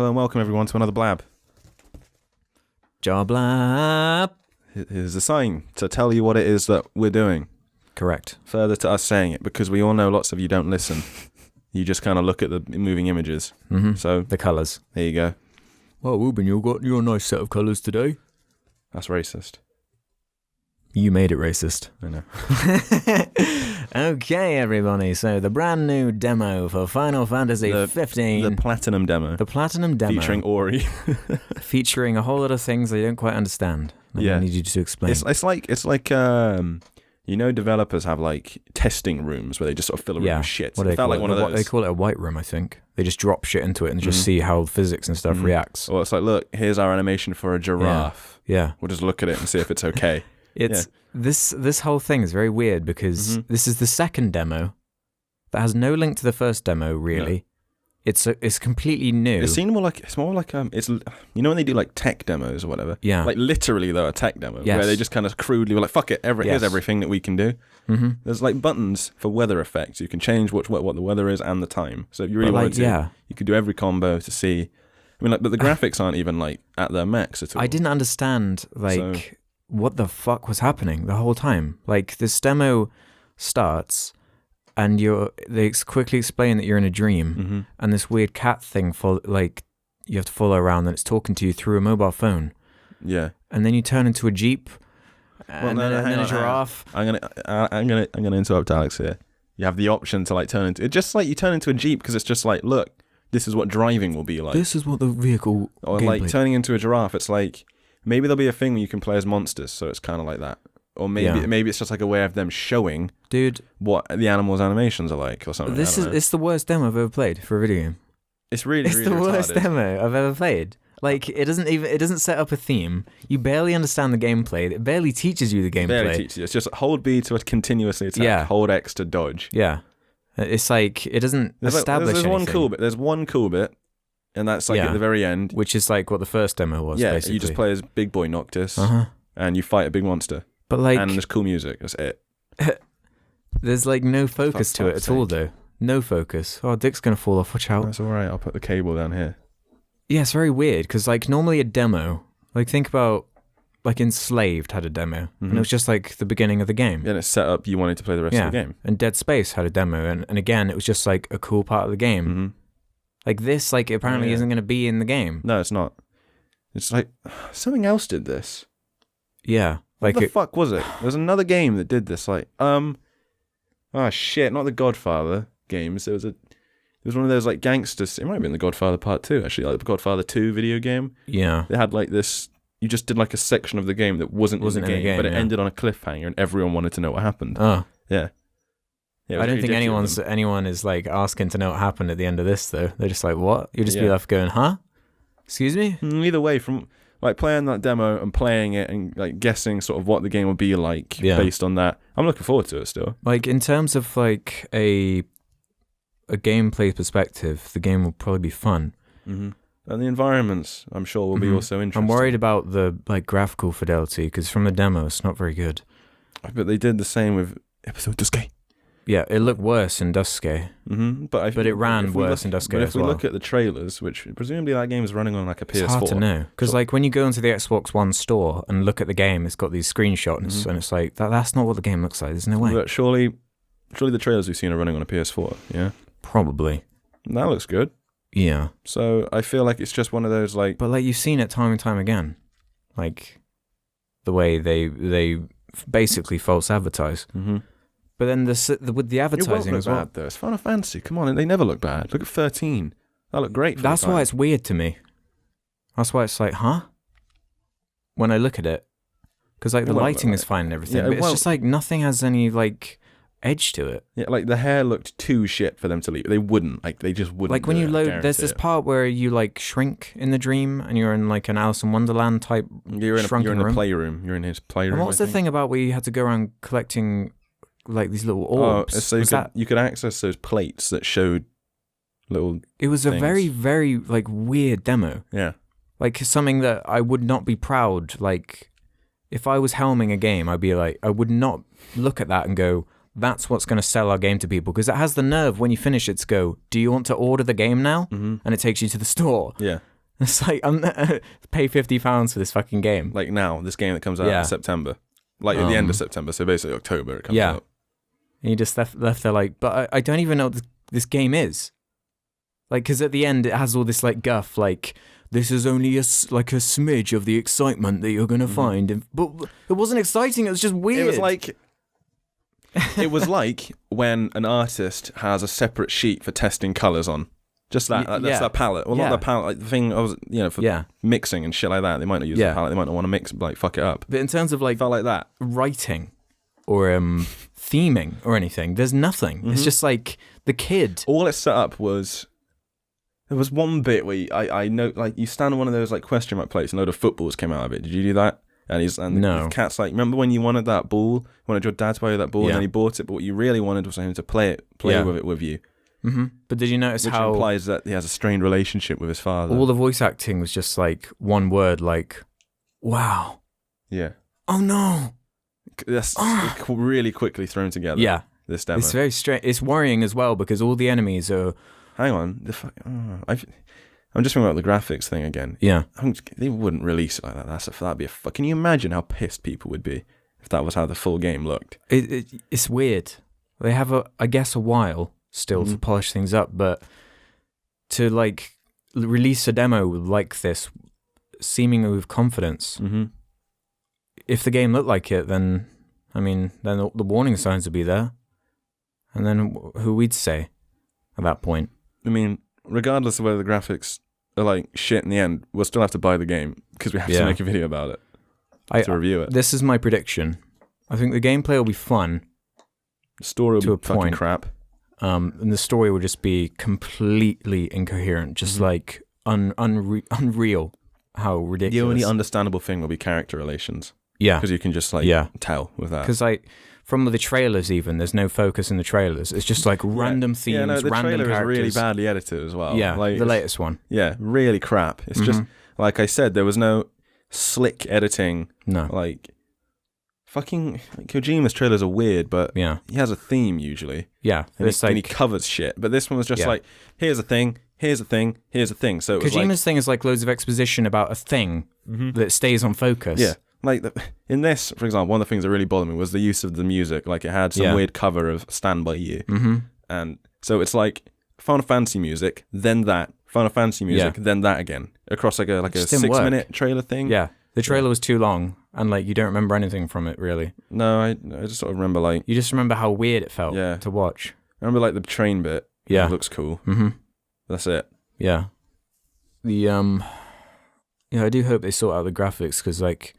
Hello and welcome everyone to another Blab. Joblab. Here's a sign to tell you what it is that we're doing. Correct. Further to us saying it, because we all know lots of you don't listen. You just kind of look at the moving images. Mm-hmm. So the colours. There you go. Well, Ruben, you got your nice set of colours today. That's racist. You made it racist. I know. Okay, everybody. So the brand new demo for Final Fantasy 15. The Platinum demo. The Platinum demo. Featuring Ori. Featuring a whole lot of things I don't quite understand. I need you to explain. It's like you know, developers have like testing rooms where they just sort of fill a room with shit. What So they it felt call like it? one of those. They call it a white room, I think. They just drop shit into it and just see how physics and stuff reacts. Or it's like, look, here's our animation for a giraffe. Yeah. We'll just look at it and see if it's okay. This whole thing is very weird because this is the second demo that has no link to the first demo, really. No. It's completely new. It's more like it's you know when they do like tech demos or whatever. Yeah. Like literally though a tech demo where they just kind of crudely were like, fuck it, here's everything that we can do. Mm-hmm. There's like buttons for weather effects. You can change what the weather is and the time. So if you really wanted to, you could do every combo to see. I mean, like, but the graphics aren't even like at their max at all. I didn't understand what the fuck was happening the whole time. Like this demo starts. And they quickly explain that you're in a dream, and this weird cat thing you have to follow around, and it's talking to you through a mobile phone. Yeah. And then you turn into a jeep, and then a giraffe. I'm gonna interrupt Alex here. You have the option to turn into it, just like you turn into a jeep because it's just like, look, this is what driving will be like. This is what the vehicle. Or like turning into a giraffe. It's like maybe there'll be a thing where you can play as monsters, so it's kind of like that. Or maybe it's just like a way of them showing, what the animals' animations are like, or something. It's the worst demo I've ever played for a video game. It's really the worst demo I've ever played. Like it doesn't set up a theme. You barely understand the gameplay. It barely teaches you the gameplay. Barely teaches you. It's just hold B to continuously attack, hold X to dodge. Yeah, it's like it doesn't establish anything. There's one cool bit, and that's at the very end, which is like what the first demo was. Yeah, basically. You just play as Big Boy Noctis, and you fight a big monster. But and there's cool music. That's it. There's no focus to it at all, though. No focus. Oh, Dick's gonna fall off. Watch out. That's all right. I'll put the cable down here. Yeah, it's very weird because normally a demo, think about Enslaved had a demo, and it was just the beginning of the game. Yeah, and it's set up. You wanted to play the rest of the game. And Dead Space had a demo, and again, it was just a cool part of the game. This, apparently isn't gonna be in the game. No, it's not. It's something else did this. Yeah. What the fuck was it? There was another game that did this. Oh shit, not the Godfather games. There was one of those gangsters. It might have been the Godfather Part 2, actually, the Godfather 2 video game. Yeah. They had this. You just did a section of the game that wasn't in the game, but it ended on a cliffhanger, and everyone wanted to know what happened. Oh. Yeah. I don't think anyone is asking to know what happened at the end of this though. They're just what? You'll just be left going, huh? Excuse me? Either way, from playing that demo and playing it and guessing sort of what the game will be based on that, I'm looking forward to it still. In terms of a gameplay perspective, the game will probably be fun. And the environments, I'm sure, will be also interesting. I'm worried about the graphical fidelity because from the demo, it's not very good. But they did the same with Episode Duscae. Yeah, it looked worse in Duscae. But it ran worse in Duscae as well. But if we look at the trailers, which presumably that game is running on a PS4. It's hard to know. Because when you go into the Xbox One store and look at the game, it's got these screenshots and it's that's not what the game looks like. There's no way. But surely the trailers we've seen are running on a PS4, yeah? Probably. That looks good. Yeah. So I feel like it's just one of those But you've seen it time and time again. The way they basically false advertise. But then with the advertising as well. Bad, though. It's Final Fantasy. Come on, they never look bad. Look at 13. That looked great. That's why it's weird to me. That's why it's huh? When I look at it, because the lighting is fine and everything, but it's just nothing has any edge to it. Yeah, the hair looked too shit for them to leave. They wouldn't. They just wouldn't. When you load, there's this part where you shrink in the dream, and you're in an Alice in Wonderland type. You're in a playroom. You're in his playroom. And what's the thing about where you had to go around collecting? These little orbs. So you could access those plates that showed little. It was things. A very, very weird demo. Yeah. Something that I would not be proud. If I was helming a game, I'd be I would not look at that and go, that's what's going to sell our game to people, because it has the nerve when you finish it to go, do you want to order the game now? And it takes you to the store. Yeah. It's like, I'm pay £50 for this fucking game. Like now, this game that comes out in September. Like at the end of September, so basically October it comes out. And you just left there like, but I don't even know what this game is. Like, because at the end it has all this like guff, like, this is only a smidge of the excitement that you're going to find. But it wasn't exciting, it was just weird. It was like when an artist has a separate sheet for testing colours on. Just that, that's that palette. Well, not the palette, like the thing, for mixing and shit like that. They might not use the palette, they might not want to mix, like, fuck it up. But in terms of, like, felt like that. Writing or theming or anything, there's nothing. It's just, like, the kid. All it set up was, there was one bit where I know, like, you stand on one of those, like, question mark plates and a load of footballs came out of it. Did you do that? And the cat's like, remember when you wanted that ball? Wanted your dad to buy you that ball, and then he bought it, but what you really wanted was for him to play with it with you. Mm-hmm. But did you notice Which how... Which implies that he has a strained relationship with his father. All the voice acting was just like one word, like, wow. Yeah. Oh no. That's really quickly thrown together. Yeah. This demo. It's very strange. It's worrying as well because all the enemies are... Hang on. I'm just thinking about the graphics thing again. Yeah. They wouldn't release it like that. That'd be Can you imagine how pissed people would be if that was how the full game looked? It's weird. They have, I guess, a while still to polish things up, but to like release a demo like this, seemingly with confidence, if the game looked like it, then the warning signs would be there, and then who we'd say at that point? I mean, regardless of whether the graphics are like shit in the end, we'll still have to buy the game because we have to make a video about it to review it. This is my prediction. I think the gameplay will be fun. The story will be fucking crap. And the story will just be completely incoherent, just like unreal how ridiculous. The only understandable thing will be character relations. Yeah. Because you can just tell with that. Because from the trailers even, there's no focus in the trailers. It's just like random themes, random characters. The trailer is really badly edited as well. Yeah, like, the latest one. Yeah, really crap. It's just, like I said, there was no slick editing. No. Like... Fucking Kojima's trailers are weird, but he has a theme usually. Yeah. And he covers shit. But this one was just like, here's a thing, here's a thing, here's a thing. So it was Kojima's thing is like loads of exposition about a thing that stays on focus. Yeah. Like in this, for example, one of the things that really bothered me was the use of the music. Like it had some weird cover of Stand By You. And so it's like Final Fantasy music, then that, Final Fantasy music, then that again. Across like a 6-minute trailer thing. Yeah. The trailer was too long, and like you don't remember anything from it really. No, I just sort of remember like you just remember how weird it felt to watch. I remember like the train bit. Yeah, it looks cool. That's it. Yeah. I do hope they sort out the graphics because like,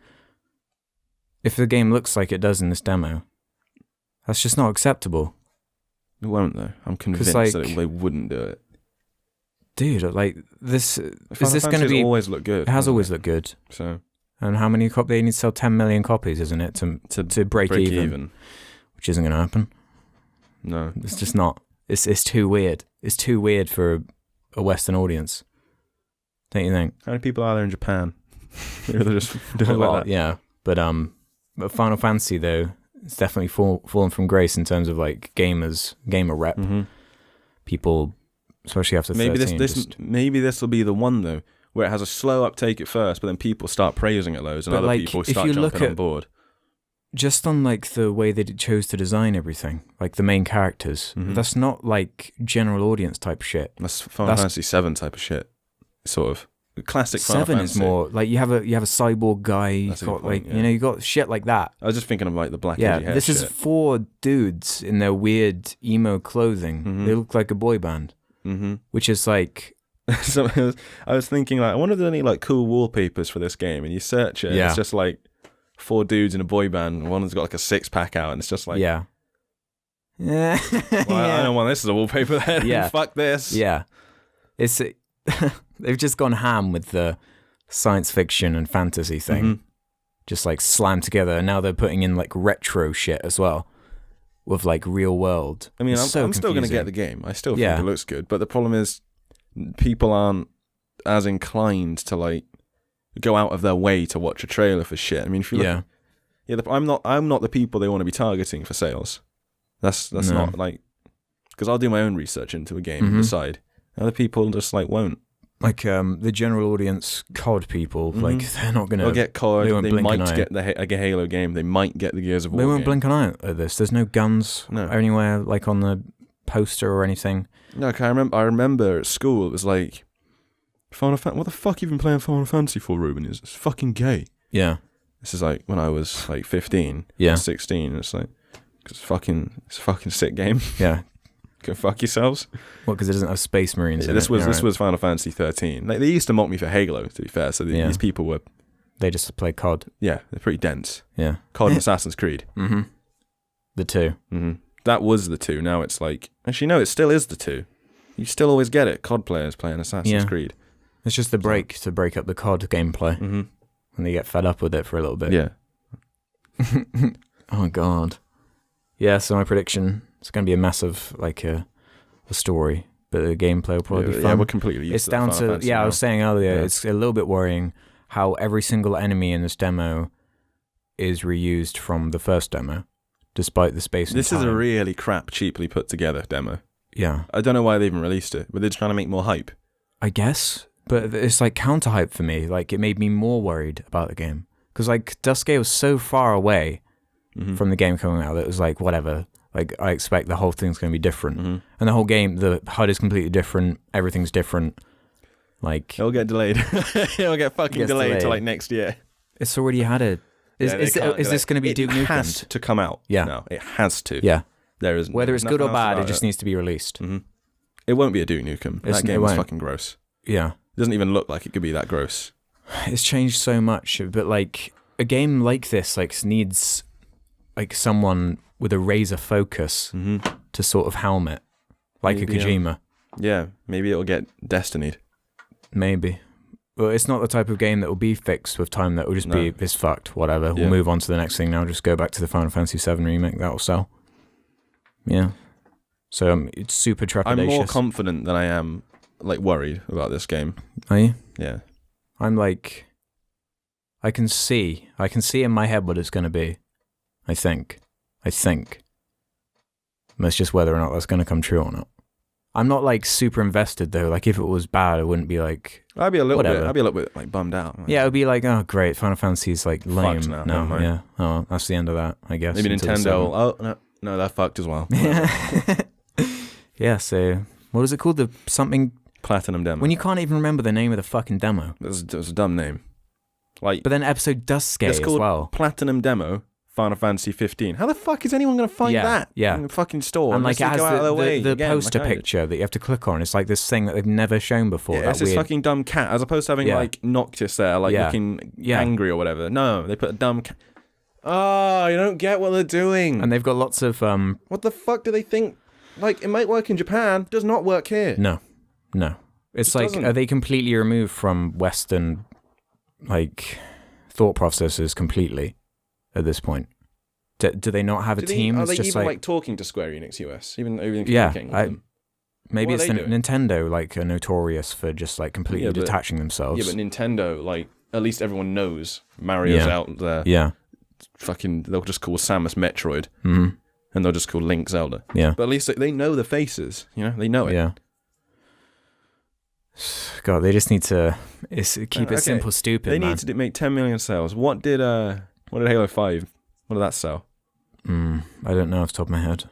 if the game looks like it does in this demo, that's just not acceptable. It won't though. I'm convinced that they wouldn't do it. Dude, like this is this going to be? Always look good. It has always looked good. So. And how many copies? They need to sell 10 million copies, isn't it, to break even? Which isn't going to happen. No. It's just not. It's too weird. It's too weird for a Western audience. Don't you think? How many people are there in Japan? They're just doing like that. Yeah. But Final Fantasy, though, it's definitely fallen from grace in terms of like gamer rep. People, especially after 13. Maybe this will be the one, though, where it has a slow uptake at first, but then people start praising it loads, and other people start jumping on board. Just on like the way they chose to design everything, like the main characters, that's not like general audience type shit. That's Final Fantasy 7 type of shit, sort of. Classic Final Fantasy. 7 is more like you have a cyborg guy, you got shit like that. I was just thinking of like the black edgy hair this is 4 dudes in their weird emo clothing. They look like a boy band, which is like. So I was thinking, like, I wonder if there's any like cool wallpapers for this game, and you search it, and it's just like 4 dudes in a boy band, and one's got like a 6-pack out, and it's just like, well, I don't want this as a wallpaper then. Fuck this. Yeah, it's they've just gone ham with the science fiction and fantasy thing, just like slammed together, and now they're putting in like retro shit as well with like real world. I mean, I'm still gonna get the game. I still think it looks good, but the problem is, people aren't as inclined to like go out of their way to watch a trailer for shit. I mean, if you look, I'm not the people they want to be targeting for sales. That's not like, because I'll do my own research into a game and decide. Other people just like won't. like the general audience COD people, like they're not gonna. They'll get COD. They might get the Halo game. They might get the Gears of War. They won't blink an eye at this. There's no guns anywhere, like on the poster or anything. No, I remember at school it was like, what the fuck you been playing Final Fantasy for, Ruben? It's fucking gay. Yeah. This is like when I was like 15, 16. It's like, it's a fucking sick game. Yeah. Go fuck yourselves. Well, because it doesn't have Space Marines. This was Final Fantasy 13. Like, they used to mock me for Halo, to be fair. So these people were. They just play COD. Yeah, they're pretty dense. Yeah. COD and Assassin's Creed. Mm-hmm. The two. Mm-hmm. That was the two. Now it's like, actually no, it still is the two. You still always get it. COD players playing Assassin's Creed. It's just the break to break up the COD gameplay. Mm-hmm. And they get fed up with it for a little bit. Yeah. Oh god. Yeah, so my prediction, it's going to be a massive, like, a story, but the gameplay will probably be fun. Yeah, we're completely used it's down to, I was saying earlier, it's a little bit worrying how every single enemy in this demo is reused from the first demo, despite the space and This time. is a really crap, cheaply put together demo. Yeah. I don't know why they even released it, but they're trying to make more hype. I guess, but it's like counter hype for me. Like, it made me more worried about the game. Because, like, Duscae was so far away from the game coming out that it was like, whatever. Like, I expect the whole thing's going to be different. And the whole game, the HUD is completely different. Everything's different. Like, it'll get delayed. It'll get fucking delayed to like next year. It's already had a... Is this going to be Duke Nukem? It has to come out. Yeah. No, it has to. Yeah. There is Whether it's good or bad, it just needs to be released. It won't be a Duke Nukem. That game is fucking gross. Yeah. It doesn't even look like it could be that gross. It's changed so much, but like a game like this needs like someone with a razor focus to sort of helm it, like maybe, a Kojima. Yeah, maybe it'll get Destinied. Maybe. Well, it's not the type of game that will be fixed with time. That will just be, it's fucked, whatever. We'll move on to the next thing now. Just go back to the Final Fantasy VII remake. That'll sell. Yeah. So it's super trepidatious. I'm more confident than I am, like, worried about this game. Are you? Yeah. I'm like, I can see in my head what it's going to be. I think. And it's just whether or not that's going to come true or not. I'm not like super invested though. Like if it was bad, I wouldn't be like. I'd be a little bit like bummed out. Yeah, it would be like, oh great, Final Fantasy's like lame now. Yeah. Oh, that's the end of that, I guess. Maybe Nintendo. Oh no, that fucked as well. Yeah. So what is it called? The something Platinum demo. When you can't even remember the name of the fucking demo. It was a dumb name. Like, but then episode Duscae as well. Platinum demo. Final Fantasy 15. How the fuck is anyone going to find that in the fucking store? And like it has the poster picture that you have to click on. It's like this thing that they've never shown before. Yeah, it's this fucking dumb cat, as opposed to having like Noctis there, like looking angry or whatever. No, they put a dumb cat. Oh, you don't get what they're doing. And they've got lots of... What the fuck do they think? Like, it might work in Japan, does not work here. No. It's like, are they completely removed from Western, like, thought processes completely? At this point, do they not have a team? Are they just even like talking to Square Enix US? Even communicating with them? Maybe it's Nintendo, like are notorious for just like completely detaching themselves. Yeah, but Nintendo, like at least everyone knows Mario's out there. Yeah, fucking, they'll just call Samus Metroid, and they'll just call Link Zelda. Yeah, but at least they know the faces. You know, they know it. Yeah. God, they just need to keep it simple, stupid. They need to make 10 million sales. What did Halo 5? What did that sell? I don't know off the top of my head.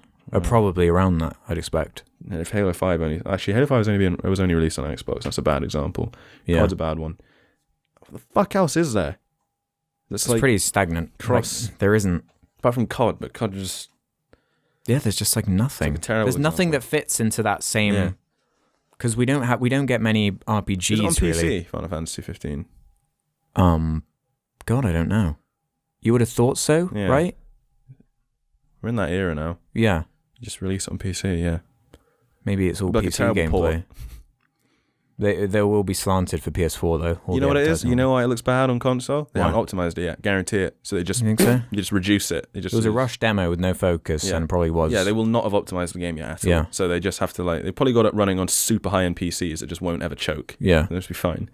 Probably around that, I'd expect. And if Halo 5 Halo 5 was only released on Xbox. That's a bad example. Yeah. COD's a bad one. What the fuck else is there? It's like pretty stagnant. Like, there isn't. Apart from COD, but COD just... Yeah, there's just like nothing. There's nothing that fits into that same... Yeah. Because we don't get many RPGs, is it on PC, really. Final Fantasy 15? God, I don't know. You would have thought so, right? We're in that era now. Yeah. Just release it on PC, yeah. Maybe it's all PC gameplay. They will be slanted for PS4 though. You know what it is? You know why it looks bad on console? They haven't optimized it yet. Guarantee it. So they just... You think so? You just reduce it. It was a rush demo with no focus and probably was... Yeah, they will not have optimized the game yet at all. Yeah. So they just have to they probably got it running on super high-end PCs that just won't ever choke. Yeah. They'll just be fine.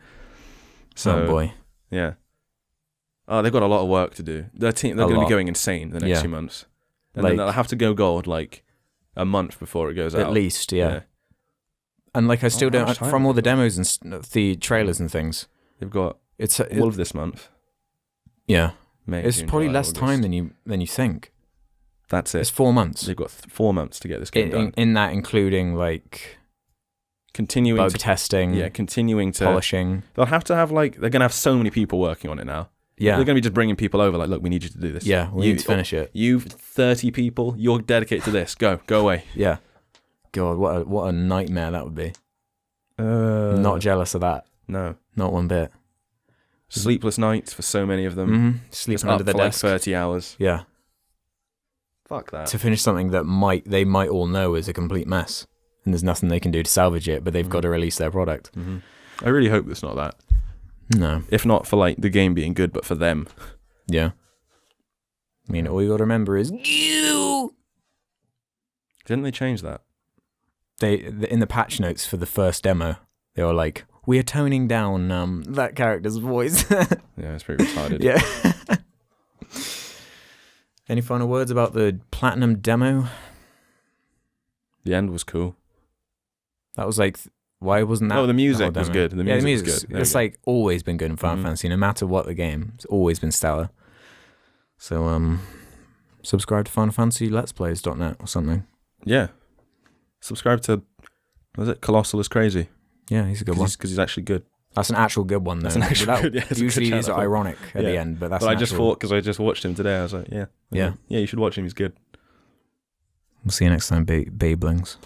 So, oh boy. Yeah. Oh, they've got a lot of work to do. They're going to be going insane the next few months. And then they'll have to go gold like a month before it goes out. At least, yeah. And like I still don't from all the demos and the trailers and things. They've got all of this month. Yeah, May, it's June, probably July, less August. time than you think. That's it. It's 4 months. They've got 4 months to get this game done. In that, including like continuing bug testing, continuing to polishing. They'll have to have they're gonna have so many people working on it now. Yeah, they're gonna be just bringing people over. Like, look, we need you to do this. Yeah, we need to finish it. You 30 people, you're dedicated to this. Go away. Yeah. God, what a nightmare that would be. Not jealous of that. No, not one bit. Sleepless nights for so many of them. Mm-hmm. Sleeping under the desk like 30 hours. Yeah. Fuck that. To finish something that they might all know is a complete mess, and there's nothing they can do to salvage it, but they've got to release their product. Mm-hmm. I really hope it's not that. No. If not for the game being good, but for them. Yeah. I mean, all you got to remember is you. Didn't they change that? In the patch notes for the first demo, they were like, "We are toning down that character's voice." Yeah, it's pretty retarded. Yeah. Any final words about the Platinum demo? The end was cool. That was like, why wasn't that? Oh, the music was good. The music was good. It's like always been good in Final Fantasy, no matter what the game. It's always been stellar. So, subscribe to FinalFantasyLet'sPlays.net or something. Yeah. Subscribe to, was it Colossal is Crazy? Yeah, he's a good one. Because he's actually good. That's an actual good one, though. That's an actual good, yeah, usually these are ironic at the end, but that's I just thought, because I just watched him today, I was like, yeah, you should watch him, he's good. We'll see you next time, Babelings.